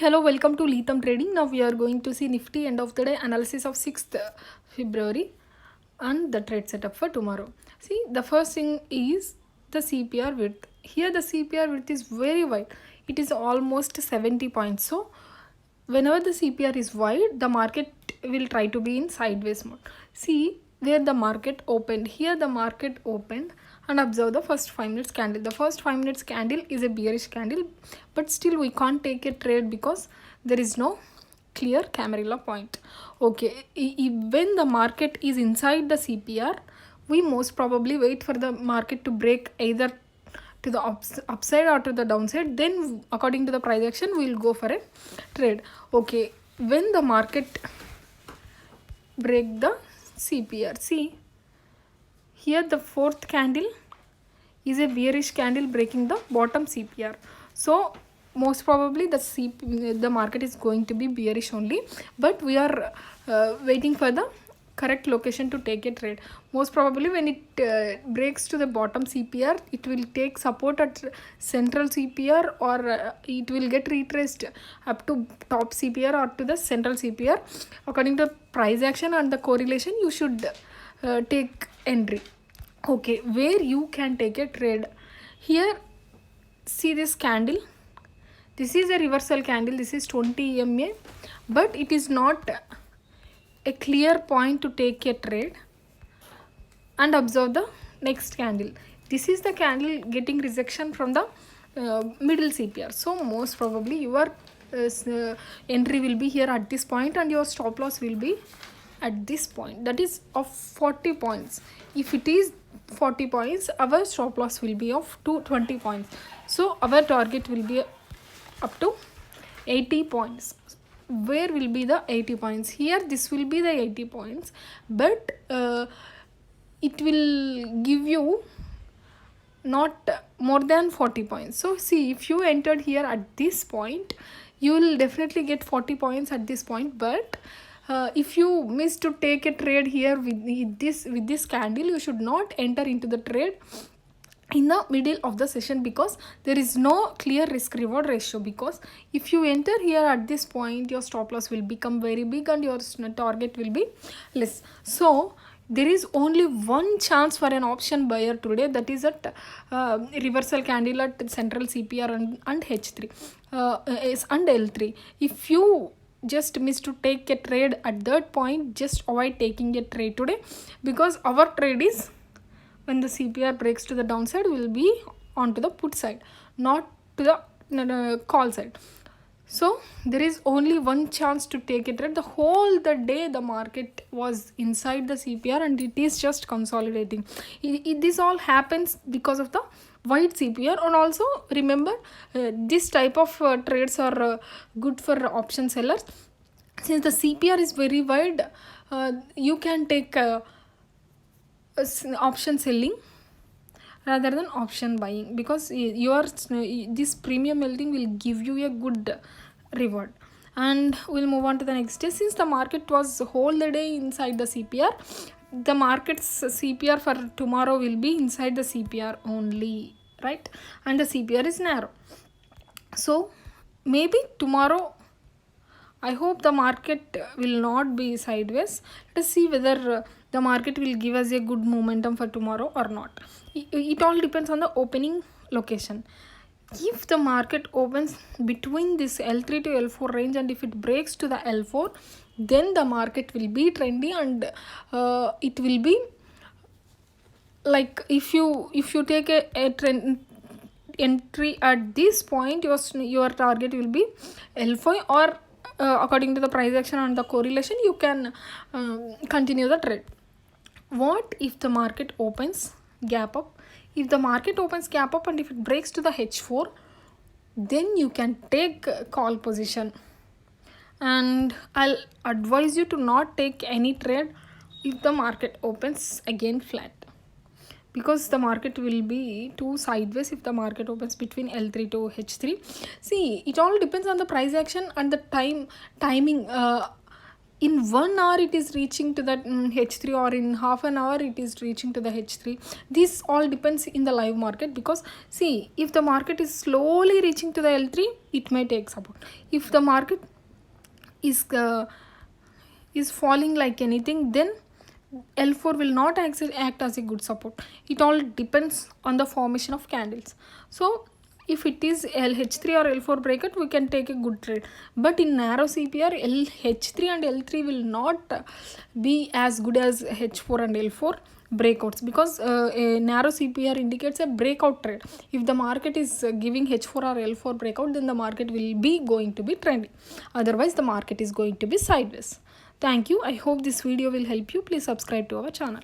Hello, welcome to Letham Trading. Now we are going to see Nifty end of the day analysis of 6th February and the trade setup for tomorrow. See, the first thing is the CPR width. Here the CPR width is very wide. It is almost 70 points. So whenever the CPR is wide, the market will try to be in sideways mode. See where the market opened. Here the market opened and observe the first 5 minutes candle. The first 5 minutes candle is a bearish candle, but still we can't take a trade because there is no clear camarilla point. Okay, when the market is inside the CPR, we most probably wait for the market to break either to the upside or to the downside. Then according to the price action we will go for a trade. Okay, when the market break the CPR, see here the fourth candle is a bearish candle breaking the bottom CPR. So most probably the market is going to be bearish only, but we are waiting for the correct location to take a trade. Most probably when it breaks to the bottom CPR, it will take support at central CPR, or it will get retraced up to top CPR or to the central CPR. According to price action and the correlation, you should take entry. Okay, where you can take a trade. Here see this candle, this is a reversal candle, this is 20 EMA, but it is not a clear point to take a trade. And observe the next candle, this is the candle getting rejection from the middle CPR. So most probably your entry will be here at this point and your stop loss will be at this point, that is of 40 points. If it is 40 points, our stop loss will be of 20 points. So our target will be up to 80 points. Where will be the 80 points? Here this will be the 80 points, but it will give you not more than 40 points. So see, if you entered here at this point, you will definitely get 40 points at this point. But if you miss to take a trade here with this candle, you should not enter into the trade in the middle of the session, because there is no clear risk reward ratio. Because if you enter here at this point, your stop loss will become very big and your target will be less. So there is only one chance for an option buyer today, that is at reversal candle at central CPR and H3 and L3. If you just miss to take a trade at that point, just avoid taking a trade today, because our trade is when the CPR breaks to the downside will be onto the put side, not to the call side. So there is only one chance to take a trade. The day the market was inside the CPR and it is just consolidating. This all happens because of the wide CPR. And also remember, this type of trades are good for option sellers. Since the CPR is very wide, you can take option selling rather than option buying, because this premium melting will give you a good reward. And we'll move on to the next day. Since the market was whole the day inside the CPR, the market's CPR for tomorrow will be inside the CPR only, right? And the CPR is narrow. So maybe tomorrow, I hope the market will not be sideways. Let us see whether the market will give us a good momentum for tomorrow or not. It all depends on the opening location. If the market opens between this L3 to L4 range, and if it breaks to the L4, then the market will be trendy, and it will be like, if you take a trend entry at this point, your target will be L5, or according to the price action and the correlation, you can continue the trade. What if the market opens gap up? If the market opens gap up and if it breaks to the H4, then you can take call position. And I'll advise you to not take any trade if the market opens again flat, because the market will be too sideways if the market opens between L3 to H3. See, it all depends on the price action and the timing. in 1 hour it is reaching to that H3, or in half an hour it is reaching to the H3. This all depends in the live market, because see, if the market is slowly reaching to the L3, it may take support. If the market is falling like anything, then L4 will not act as a good support. It all depends on the formation of candles. So if it is LH3 or L4 breakout, we can take a good trade. But in narrow CPR, LH3 and L3 will not be as good as H4 and L4 breakouts, because a narrow CPR indicates a breakout trade. If the market is giving H4 or L4 breakout, then the market will be going to be trending. Otherwise, the market is going to be sideways. Thank you. I hope this video will help you. Please subscribe to our channel.